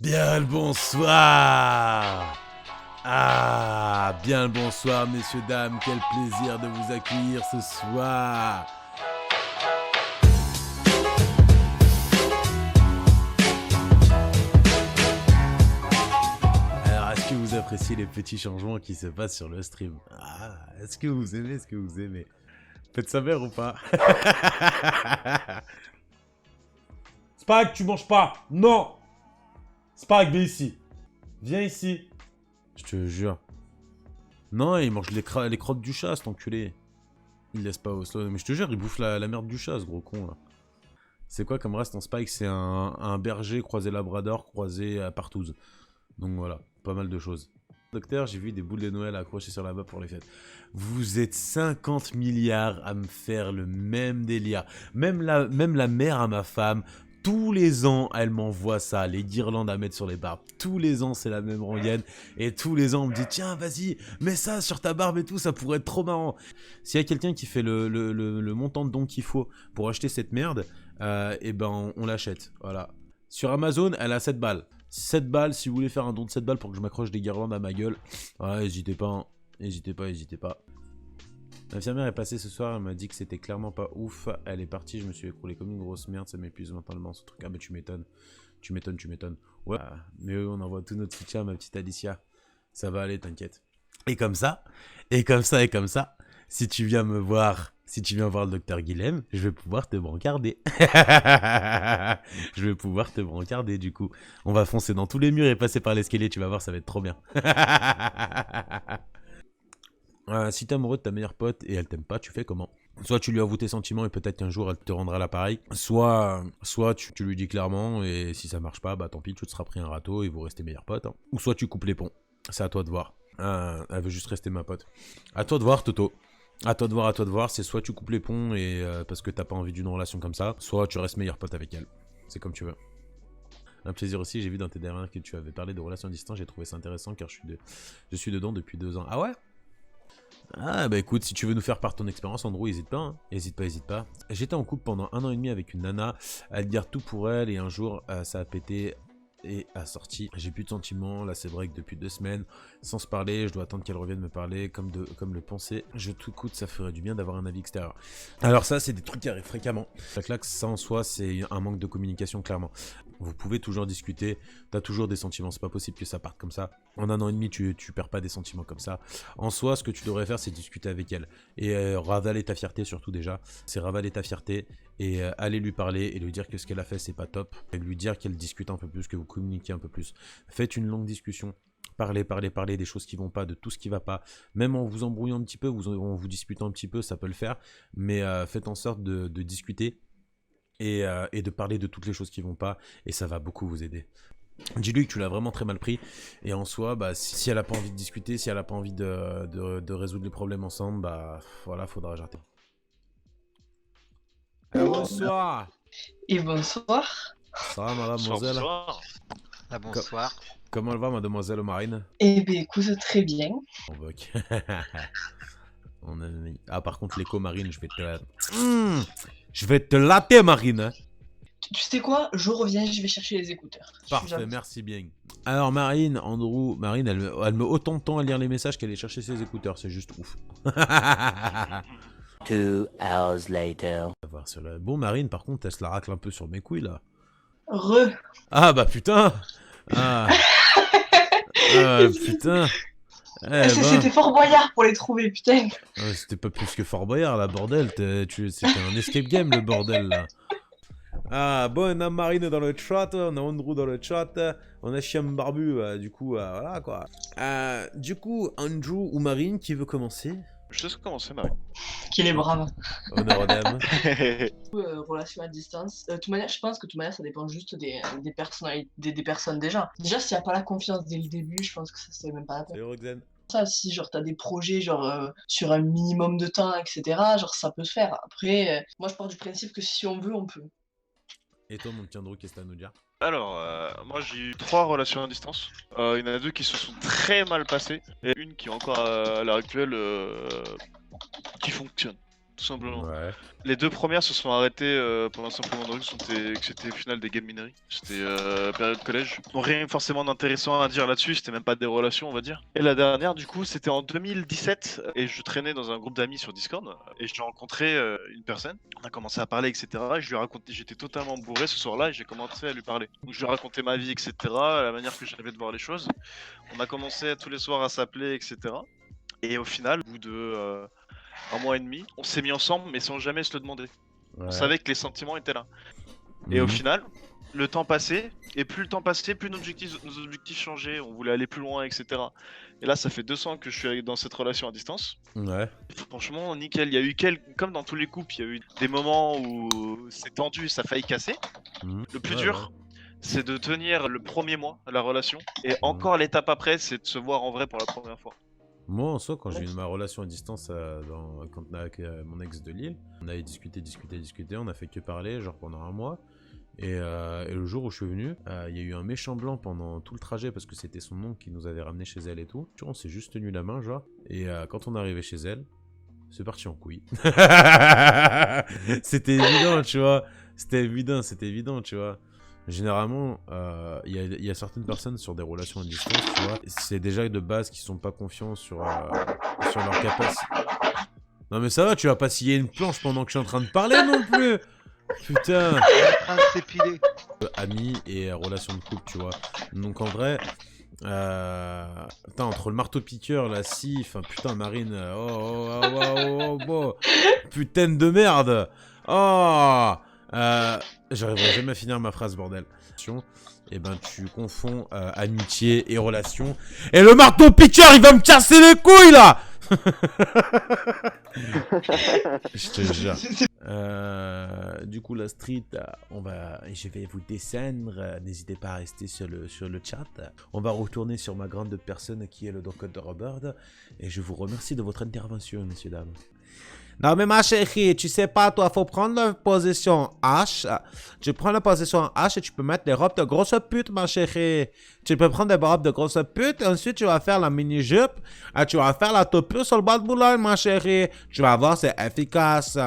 Bien le bonsoir. Ah, bien le bonsoir, messieurs, dames. Quel plaisir de vous accueillir ce soir. Alors, est-ce que vous appréciez les petits changements qui se passent sur le stream? Ah, est-ce que vous aimez? Faites sa mère ou pas? Spike, tu manges pas. Non. Spike, viens ici. Viens ici. Je te jure. Non, il mange les crottes du chat, cet enculé. Il laisse pas au slow. Mais je te jure, il bouffe la merde du chat, ce gros con là. C'est quoi comme race en Spike? C'est un berger croisé labrador croisé à partouze. Donc voilà, pas mal de choses. Docteur, j'ai vu des boules de Noël accrochées sur là-bas pour les fêtes. Vous êtes 50 milliards à me faire le même délire. Même la mère à ma femme, tous les ans, elle m'envoie ça, les guirlandes à mettre sur les barbes. Tous les ans, c'est la même rengaine. Et tous les ans, on me dit, tiens, vas-y, mets ça sur ta barbe et tout, ça pourrait être trop marrant. S'il y a quelqu'un qui fait le montant de don qu'il faut pour acheter cette merde, et ben on l'achète. Voilà. Sur Amazon, elle a 7 balles. 7 balles, si vous voulez faire un don de 7 balles pour que je m'accroche des guirlandes à ma gueule. Ouais, n'hésitez pas, hein. N'hésitez pas. L'infirmière est passée ce soir, elle m'a dit que c'était clairement pas ouf. Elle est partie, je me suis écroulé comme une grosse merde, ça m'épuise mentalement ce truc. Ah bah tu m'étonnes. Ouais, mais on envoie tout notre soutien à ma petite Alicia. Ça va aller, t'inquiète. Et comme ça, si tu viens me voir, le docteur Guilhem, je vais pouvoir te brancarder. Du coup. On va foncer dans tous les murs et passer par l'escalier, tu vas voir, ça va être trop bien. Si t'es amoureux de ta meilleure pote et elle t'aime pas, tu fais comment? Soit tu lui avoues tes sentiments et peut-être qu'un jour elle te rendra l'appareil. Soit tu lui dis clairement et si ça marche pas, bah tant pis, tu te seras pris un râteau et vous restez meilleurs potes. Hein. Ou soit tu coupes les ponts. C'est à toi de voir. Elle veut juste rester ma pote. À toi de voir, Toto. À toi de voir, c'est soit tu coupes les ponts et parce que t'as pas envie d'une relation comme ça, soit tu restes meilleur pote avec elle. C'est comme tu veux. Un plaisir aussi, j'ai vu dans tes dernières que tu avais parlé de relations à distance, j'ai trouvé ça intéressant car je suis dedans depuis 2 ans. Ah ouais? Ah bah écoute, si tu veux nous faire part ton expérience, Andrew, hésite pas, hein. Hésite pas. J'étais en couple pendant 1 an et demi avec une nana, elle garde tout pour elle et un jour ça a pété et a sorti. J'ai plus de sentiments, là c'est break depuis 2 semaines, sans se parler, je dois attendre qu'elle revienne me parler, comme le penser. Je t'écoute, ça ferait du bien d'avoir un avis extérieur. Alors ça, c'est des trucs qui arrivent fréquemment. La claque, ça en soi, c'est un manque de communication, clairement. Vous pouvez toujours discuter, t'as toujours des sentiments, c'est pas possible que ça parte comme ça. En 1 an et demi, tu perds pas des sentiments comme ça. En soi, ce que tu devrais faire, c'est discuter avec elle. Et ravaler ta fierté, surtout déjà. C'est ravaler ta fierté et aller lui parler et lui dire que ce qu'elle a fait, c'est pas top. Et lui dire qu'elle discute un peu plus, que vous communiquez un peu plus. Faites une longue discussion. Parlez des choses qui vont pas, de tout ce qui va pas. Même en vous embrouillant un petit peu, en vous disputant un petit peu, ça peut le faire. Mais faites en sorte de discuter. Et de parler de toutes les choses qui vont pas, et ça va beaucoup vous aider. Dis-lui que tu l'as vraiment très mal pris, et en soi, bah, si elle a pas envie de discuter, si elle a pas envie de résoudre les problèmes ensemble, bah voilà, faudra jarter. Bonsoir. Et bonsoir. Ça va, mademoiselle? Bonsoir. Ah, bonsoir. Comment elle va, mademoiselle Marine? Eh bien, écoute, très bien. On va. Ah, par contre, l'écho, Marine, je vais te latter, Marine, hein. Tu sais quoi? Je reviens, je vais chercher les écouteurs. Parfait, merci bien. Alors Marine, elle met autant de temps à lire les messages qu'elle est chercher ses écouteurs, c'est juste ouf. 2 hours later. Bon Marine, par contre, elle se la racle un peu sur mes couilles là. Ah bah putain. Putain. C'était Fort Boyard pour les trouver, putain. C'était pas plus que Fort Boyard là, bordel. C'était un escape game le bordel là. Ah bon, on a Marine dans le chat, on a Andrew dans le chat, on a Chiam Barbu, du coup, voilà quoi. Du coup, Andrew ou Marine, qui veut commencer? Je te laisse commencer, Marie. Qu'il est brave. Honneur aux dames. Relation à distance. De toute manière, je pense que de toute manière, ça dépend juste des personnalités, des personnes déjà. Déjà, s'il n'y a pas la confiance dès le début, je pense que ça c'est même pas la peine. Salut Roxane. Ça, si genre t'as des projets genre sur un minimum de temps, etc., genre ça peut se faire. Après, moi je pars du principe que si on veut, on peut. Et toi, mon petit Andrew, qu'est-ce que t'as à nous dire? Alors, moi j'ai eu 3 relations à distance. Il y en a 2 qui se sont très mal passées. Et une qui est encore à l'heure actuelle qui fonctionne. tout simplement. Ouais. Les 2 premières se sont arrêtées pendant simplement que c'était au final des game mineries. C'était période collège. Donc rien forcément d'intéressant à dire là-dessus, c'était même pas des relations, on va dire. Et la dernière, du coup, c'était en 2017 et je traînais dans un groupe d'amis sur Discord et j'ai rencontré une personne. On a commencé à parler, etc. Et je lui ai raconté, j'étais totalement bourré ce soir-là et j'ai commencé à lui parler. Donc je lui ai raconté ma vie, etc. La manière que j'avais de voir les choses. On a commencé tous les soirs à s'appeler, etc. Et au final, au bout de 1 mois et demi, on s'est mis ensemble, mais sans jamais se le demander. On savait que les sentiments étaient là. Et au final, le temps passait, et plus le temps passait, plus nos objectifs changeaient, on voulait aller plus loin, etc. Et là, ça fait 2 ans que je suis dans cette relation à distance. Ouais. Franchement, nickel. Il y a eu comme dans tous les couples, il y a eu des moments où c'est tendu, ça a failli casser. Le plus dur, c'est de tenir le premier mois à la relation. Et encore l'étape après, c'est de se voir en vrai pour la première fois. Moi, en soi, quand j'ai eu ma relation à distance avec mon ex de Lille, on avait discuté, on a fait que parler, genre pendant 1 mois. Et le jour où je suis venu, il y a eu un méchant blanc pendant tout le trajet parce que c'était son oncle qui nous avait ramené chez elle et tout. Tu vois, on s'est juste tenu la main, genre. Et quand on est arrivé chez elle, c'est parti en couille. C'était évident, tu vois. C'était évident, tu vois. Généralement, il y a certaines personnes sur des relations à distance, tu vois, c'est déjà de base qu'ils sont pas confiants sur leur capacité. Non mais ça va, tu vas pas scier une planche pendant que je suis en train de parler non plus. Putain. s'épiler. Amis et relations de couple, tu vois. Donc en vrai, putain, entre le marteau-piqueur, la scie, enfin putain, Marine, putain de merde. J'arriverai jamais à finir ma phrase, bordel. Et ben tu confonds amitié et relation. Et le marteau-piqueur, il va me casser les couilles là. Je te jure. Du coup, la street, je vais vous descendre. N'hésitez pas à rester sur le chat. On va retourner sur ma grande personne qui est le Dr Robert. Et je vous remercie de votre intervention, messieurs, dames. Non mais ma chérie, tu sais pas, toi, faut prendre la position H. Tu prends la position H et tu peux mettre des robes de grosse pute, ma chérie. Tu peux prendre des robes de grosse pute, et ensuite tu vas faire la mini-jupe, et tu vas faire la topure sur le bas de Boulogne, ma chérie. Tu vas voir, c'est efficace.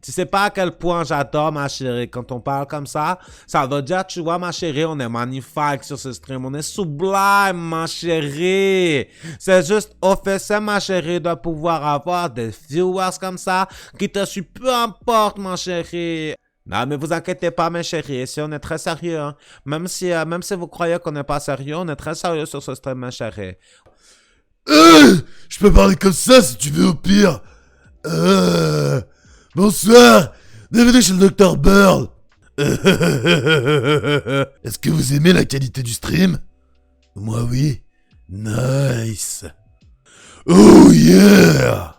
Tu sais pas à quel point j'adore, ma chérie, quand on parle comme ça. Ça veut dire, tu vois, ma chérie, on est magnifique sur ce stream. On est sublime, ma chérie. C'est juste offensant, ma chérie, de pouvoir avoir des viewers comme ça qui te suivent, peu importe, ma chérie. Non, mais vous inquiétez pas, mes chéris, ici on est très sérieux. Hein. Même si vous croyez qu'on n'est pas sérieux, on est très sérieux sur ce stream, ma chérie. Je peux parler comme ça si tu veux, au pire. Bonsoir, bienvenue chez le Dr Bird. Est-ce que vous aimez la qualité du stream? Moi oui. Nice. Oh yeah.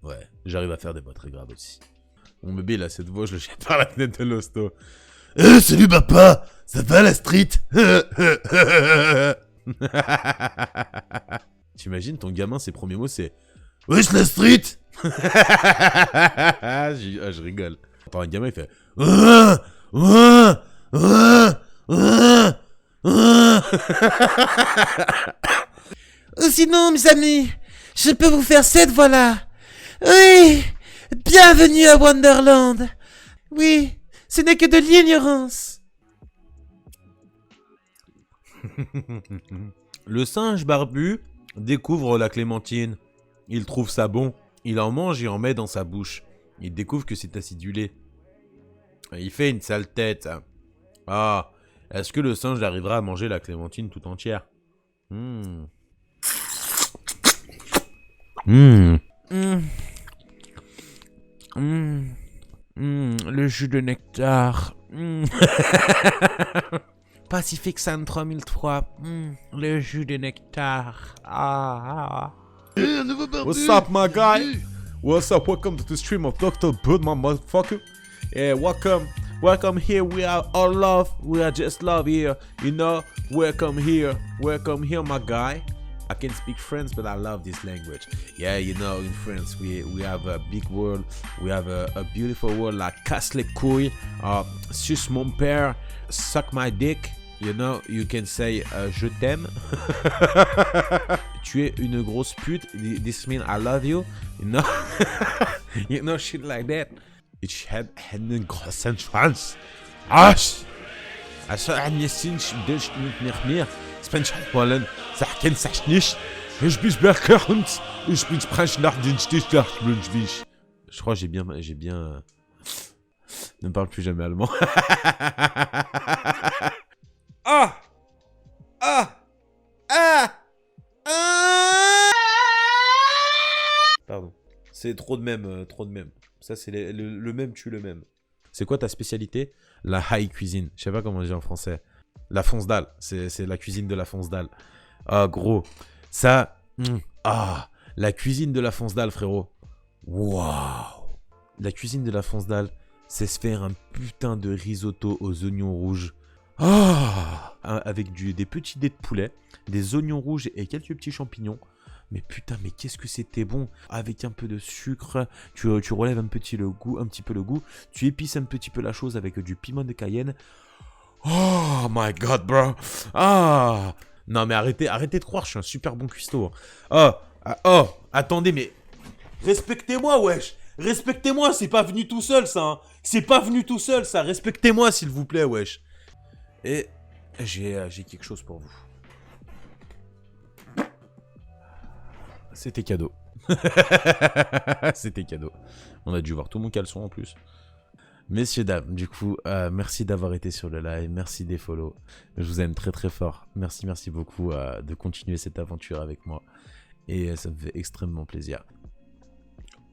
Ouais, j'arrive à faire des voix très graves aussi. Mon bébé, il a cette voix, je le jette par la fenêtre de l'hosto. Salut papa, ça va la street? T'imagines, ton gamin, ses premiers mots, c'est... Wesh la street. Je rigole. Attends, un gamin, il fait... Sinon, mes amis, je peux vous faire cette voix-là. Oui, bienvenue à Wonderland. Oui, ce n'est que de l'ignorance. Le singe barbu découvre la clémentine. Il trouve ça bon. Il en mange et en met dans sa bouche. Il découvre que c'est acidulé. Il fait une sale tête. Ah, est-ce que le singe arrivera à manger la clémentine tout entière? Le jus de nectar. Pacific Sun 3003. Le jus de nectar. Un nouveau barbu. What's up, my guy? What's up? Welcome to the stream of Dr. Bird, my motherfucker. Yeah, welcome here. We are all love. We are just love here. You know, welcome here, my guy. I can speak French, but I love this language. Yeah, you know, in France, we have a big word. We have a beautiful word like casse les couilles, suce mon père, suck my dick. You know, you can say je t'aime. Tu es une grosse pute. This means I love you. You know. You know shit like that. Ich had einen großen Schwanz. عاش عشان عندي سن بداش نخمير سبنش wollen sag kennst du nicht ich bin bekannt ich bin sprech nach den Stich je crois que j'ai bien ne parle plus jamais allemand. Ah ah ah ah. Pardon. C'est trop de même, trop de même. Ça, c'est le même tue le même. C'est quoi ta spécialité? La high cuisine. Je sais pas comment on dit en français. La fonce dalle. C'est la cuisine de la fonce dalle. Ah, gros. Ça. Ah, la cuisine de la fonce dalle, frérot. Waouh. La cuisine de la fonce dalle, c'est se faire un putain de risotto aux oignons rouges. Ah, avec des petits dés de poulet, des oignons rouges et quelques petits champignons. Mais putain, mais qu'est-ce que c'était bon. Avec un peu de sucre, tu relèves un petit peu le goût, tu épices un petit peu la chose avec du piment de Cayenne. Oh my god, bro. Ah. Non mais arrêtez de croire, je suis un super bon cuistot. Oh, attendez, mais respectez-moi, wesh. Respectez-moi, c'est pas venu tout seul ça. Hein. C'est pas venu tout seul ça. Respectez-moi s'il vous plaît, wesh. Et j'ai quelque chose pour vous. C'était cadeau. C'était cadeau. On a dû voir tout mon caleçon en plus. Messieurs, dames, du coup, merci d'avoir été sur le live. Merci des follow. Je vous aime très très fort. Merci beaucoup de continuer cette aventure avec moi. Et ça me fait extrêmement plaisir.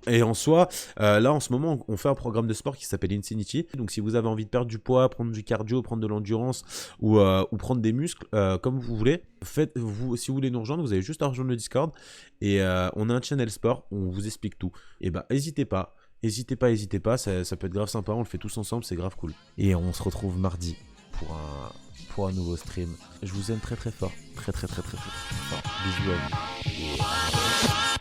Et en soi, là en ce moment, on fait un programme de sport qui s'appelle Insanity. Donc si vous avez envie de perdre du poids, prendre du cardio, prendre de l'endurance ou prendre des muscles, comme vous voulez, si vous voulez nous rejoindre, vous avez juste à rejoindre le Discord. Et on a un channel sport où on vous explique tout. Et bah n'hésitez pas, ça peut être grave sympa, on le fait tous ensemble, c'est grave cool. Et on se retrouve mardi pour un nouveau stream. Je vous aime très très fort, très fort. Bisous à vous. Et...